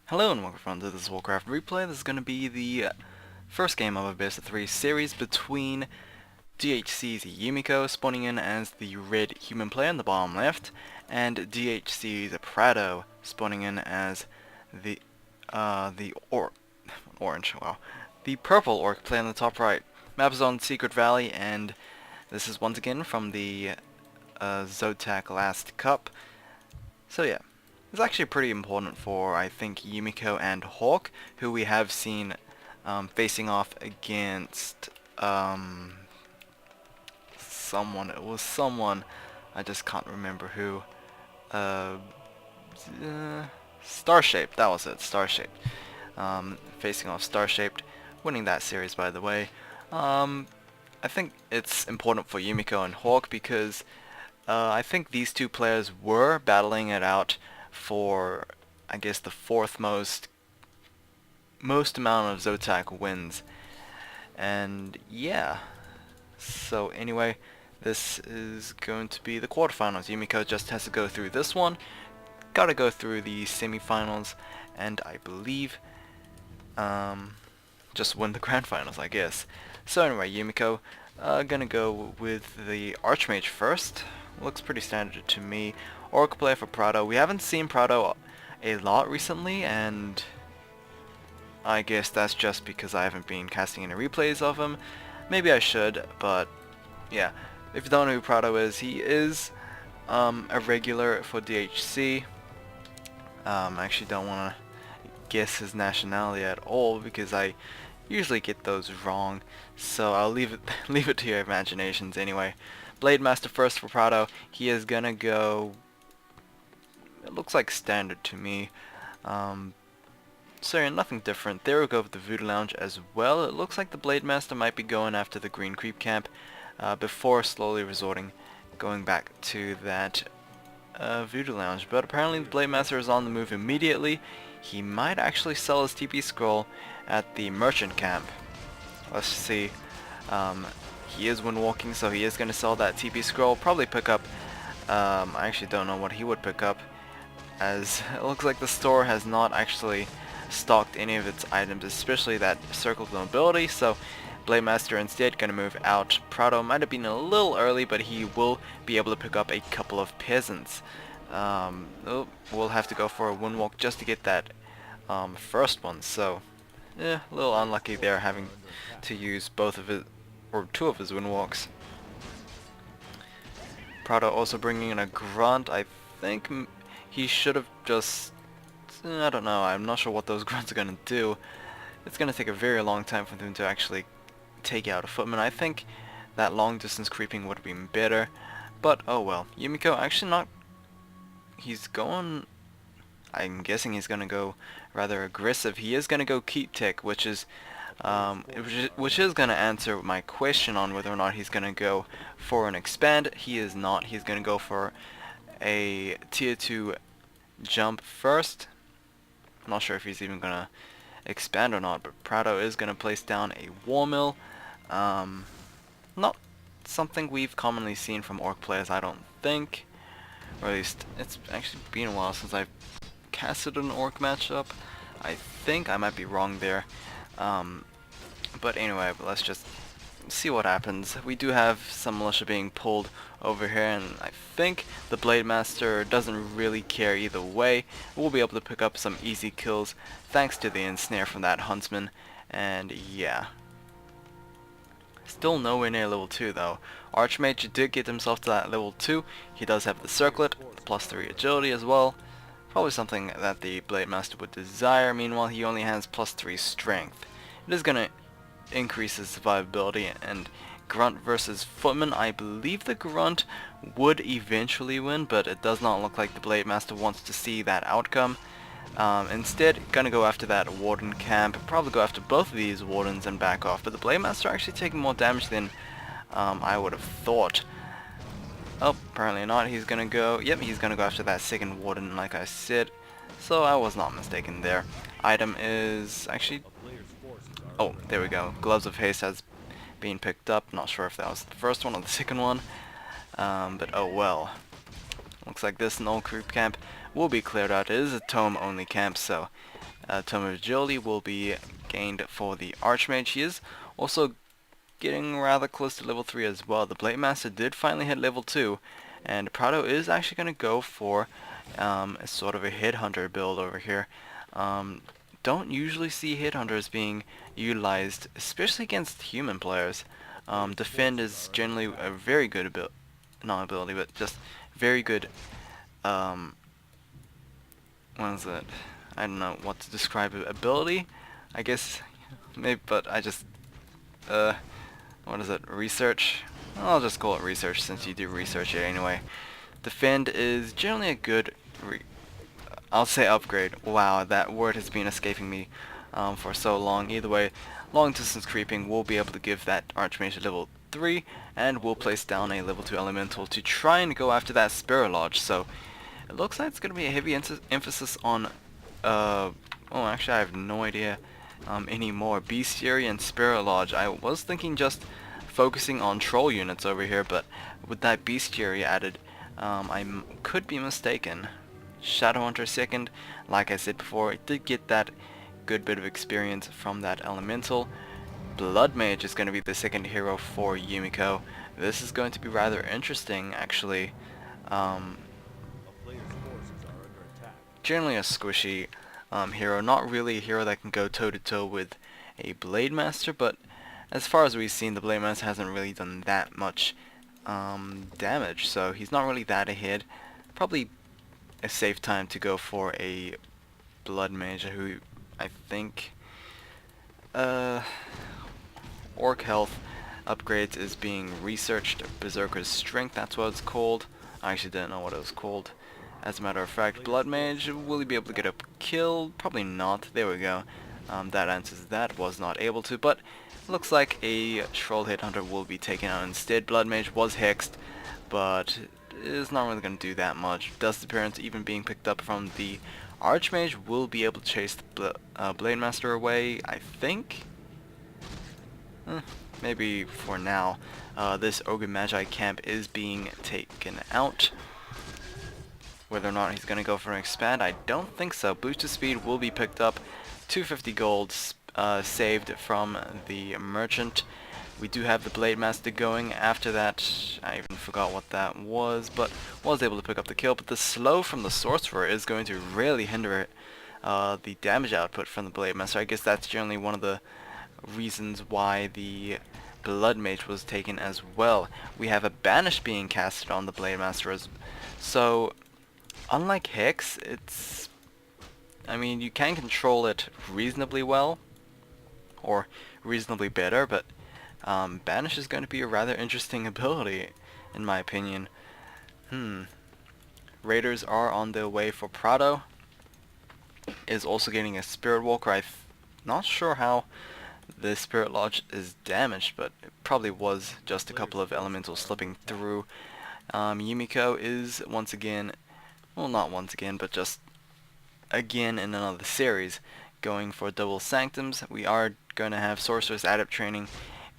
Hello and welcome to this Warcraft replay. This is going to be the first game of a WC3 series between DHC's Yumiko spawning in as the red human player in the bottom left, and DHC's PraDo spawning in as the orange, wow, the purple orc player in the top right. Map is on Secret Valley, and this is once again from the ZOTAC last cup. So yeah. It's actually pretty important for, I think, Yumiko and Hawk, who we have seen facing off against someone. It was someone, I just can't remember who. Star-Shaped, that was it, Star-Shaped. Facing off Star-Shaped, winning that series, by the way. I think it's important for Yumiko and Hawk because I think these two players were battling it out for, I guess, the fourth most amount of ZOTAC wins. And yeah, so anyway, this is going to be the quarterfinals. Yumiko just has to go through this one, gotta go through the semifinals, and I believe just win the grand finals, I guess. So anyway, Yumiko, gonna go with the Archmage first. Looks pretty standard to me. Orc player for PraDo. We haven't seen PraDo a lot recently, and I guess that's just because I haven't been casting any replays of him. Maybe I should, but yeah. If you don't know who PraDo is, he is a regular for DHC. I actually don't want to guess his nationality at all because I usually get those wrong, so I'll leave it to your imaginations anyway. Blade Master first for PraDo. He is gonna go, it looks like standard to me. So yeah, nothing different. There we go with the Voodoo Lounge as well. It looks like the Blade Master might be going after the Green Creep Camp before slowly going back to that Voodoo Lounge. But apparently the Blade Master is on the move immediately. He might actually sell his TP scroll at the Merchant Camp. Let's see. He is windwalking, so he is going to sell that TP scroll. Probably pick up, I actually don't know what he would pick up, as it looks like the store has not actually stocked any of its items, especially that Circle of Mobility, so Blade Master instead going to move out. PraDo might have been a little early, but he will be able to pick up a couple of peasants. We'll have to go for a windwalk just to get that first one, so a little unlucky there, having to use both of his, or two of his windwalks. PraDo also bringing in a grunt. I think he should have just, I don't know, I'm not sure what those grunts are gonna do. It's gonna take a very long time for them to actually take out a footman. I think that long distance creeping would have been better, but oh well. Yumiko actually not, he's going, I'm guessing he's gonna go rather aggressive. He is gonna go keep tech, which is gonna answer my question on whether or not he's gonna go for an expand. He is not. He's gonna go for a tier 2 jump first. I'm not sure if he's even gonna expand or not, but PraDo is gonna place down a War Mill. Not something we've commonly seen from Orc players, I don't think. Or at least, it's actually been a while since I've casted an Orc matchup. I think I might be wrong there. But anyway, let's just see what happens. We do have some militia being pulled over here, and I think the Blade Master doesn't really care either way. We'll be able to pick up some easy kills thanks to the ensnare from that Huntsman, and yeah. Still nowhere near level 2 though. Archmage did get himself to that level 2. He does have the Circlet, +3 agility as well. Probably something that the Blade Master would desire. Meanwhile, he only has +3 strength. It is going to increase his survivability, and Grunt versus Footman. I believe the Grunt would eventually win, but it does not look like the Blade Master wants to see that outcome. Instead, gonna go after that Warden camp, probably go after both of these Wardens and back off, but the Blade Master actually taking more damage than I would have thought. Oh, apparently not. He's gonna go, yep, he's gonna go after that second Warden like I said, so I was not mistaken there. Item is actually, oh, there we go. Gloves of Haste has been picked up. Not sure if that was the first one or the second one. But oh well. Looks like this null creep camp will be cleared out. It is a tome only camp, so Tome of Agility will be gained for the Archmage. He is also getting rather close to level 3 as well. The Blade Master did finally hit level 2, and PraDo is actually going to go for a sort of a Headhunter build over here. Don't usually see Headhunters being utilized, especially against human players. Defend is generally a very good not ability, but just very good, what is it? I don't know what to describe it. Ability, I guess, maybe, but I just, what is it, research? I'll just call it research since you do research it anyway. Defend is generally a good, I'll say upgrade. Wow, that word has been escaping me for so long. Either way, long distance creeping will be able to give that Archmage a level 3, and we'll place down a level 2 elemental to try and go after that Spirit Lodge. So it looks like it's going to be a heavy emphasis on, oh actually I have no idea anymore. Bestiary and Spirit Lodge. I was thinking just focusing on troll units over here, but with that Bestiary added, I could be mistaken. Shadowhunter second, like I said before, it did get that good bit of experience from that elemental. Blood Mage is going to be the second hero for Yumiko. This is going to be rather interesting, actually. Generally a squishy hero, not really a hero that can go toe to toe with a Blade Master, but as far as we've seen, the Blade Master hasn't really done that much damage, so he's not really that ahead. Probably a safe time to go for a Blood Mage, who I think Orc Health upgrades is being researched. Berserker's Strength, that's what it's called. I actually didn't know what it was called. As a matter of fact, Blood Mage, will he be able to get a kill? Probably not. There we go. That answers that. Was not able to, but looks like a Troll Headhunter will be taken out instead. Blood Mage was hexed, but is not really going to do that much. Dust Appearance even being picked up from the Archmage will be able to chase the Blade Master away, I think? Maybe for now. This Ogre Magi camp is being taken out. Whether or not he's going to go for an expand, I don't think so. Boosted Speed will be picked up. 250 gold saved from the Merchant. We do have the Blade Master going. After that, I even forgot what that was, but was able to pick up the kill. But the slow from the Sorcerer is going to really hinder the damage output from the Blade Master. I guess that's generally one of the reasons why the Blood Mage was taken as well. We have a Banish being casted on the Blade Master, so unlike Hex, it's, I mean, you can control it reasonably well, or reasonably better, but Banish is going to be a rather interesting ability, in my opinion. Raiders are on their way for PraDo. Is also getting a Spirit Walker. I'm not sure how the Spirit Lodge is damaged, but it probably was just a couple of elementals slipping through. Yumiko is once again, well, not once again, but just again in another series, going for double sanctums. We are going to have Sorceress Adept training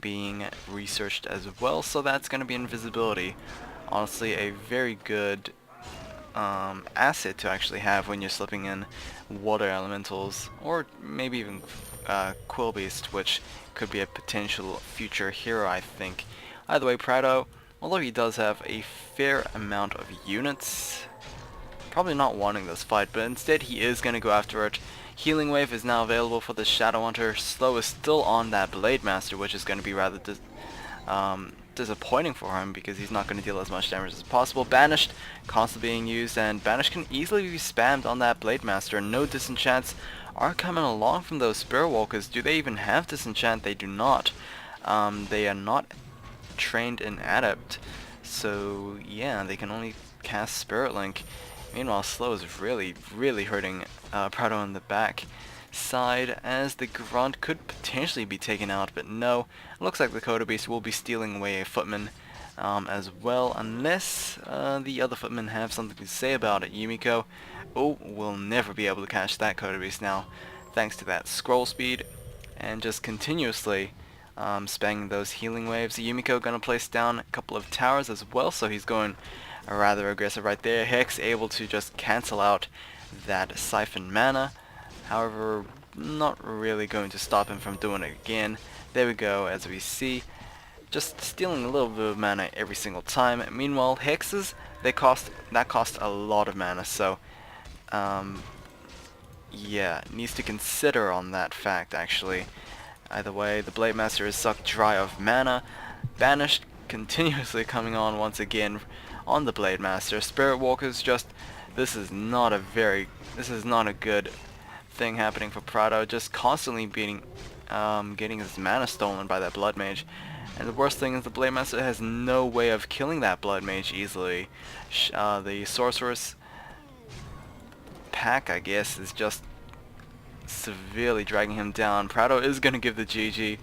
being researched as well, so that's going to be invisibility. Honestly, a very good asset to actually have when you're slipping in water elementals, or maybe even Quillbeast, which could be a potential future hero, I think. Either way, PraDo, although he does have a fair amount of units, probably not wanting this fight, but instead he is going to go after it. Healing Wave is now available for the Shadowhunter. Slow is still on that Blade Master, which is going to be rather disappointing for him because he's not going to deal as much damage as possible. Banished, constantly being used, and Banish can easily be spammed on that Blade Master. No disenchants are coming along from those Spirit Walkers. Do they even have disenchant? They do not. They are not trained in Adept, so yeah, they can only cast Spirit Link. Meanwhile, Slow is really hurting PraDo on the back side, as the Grunt could potentially be taken out, but no. It looks like the Coda Beast will be stealing away a Footman as well, unless the other Footmen have something to say about it. Yumiko, will never be able to catch that Coda Beast now, thanks to that scroll speed, and just continuously spamming those healing waves. Yumiko gonna place down a couple of towers as well, so he's going rather aggressive right there. Hex able to just cancel out that siphon mana. However, not really going to stop him from doing it again. There we go, as we see. Just stealing a little bit of mana every single time. Meanwhile, hexes, that cost a lot of mana, so yeah, needs to consider on that fact actually. Either way, the Blade Master is sucked dry of mana. Banished continuously coming on once again on the Blade Master. Spirit Walker's just, this is not a good thing happening for PraDo, just constantly getting his mana stolen by that Blood Mage. And the worst thing is the Blade Master has no way of killing that Blood Mage easily. The Sorceress pack, I guess, is just severely dragging him down. PraDo is going to give the GG.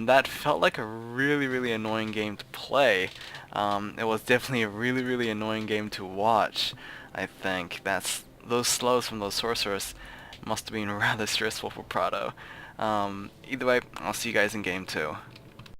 That felt like a really annoying game to play. It was definitely a really annoying game to watch. I think those slows from those sorcerers must have been rather stressful for PraDo. Either way, I'll see you guys in game 2.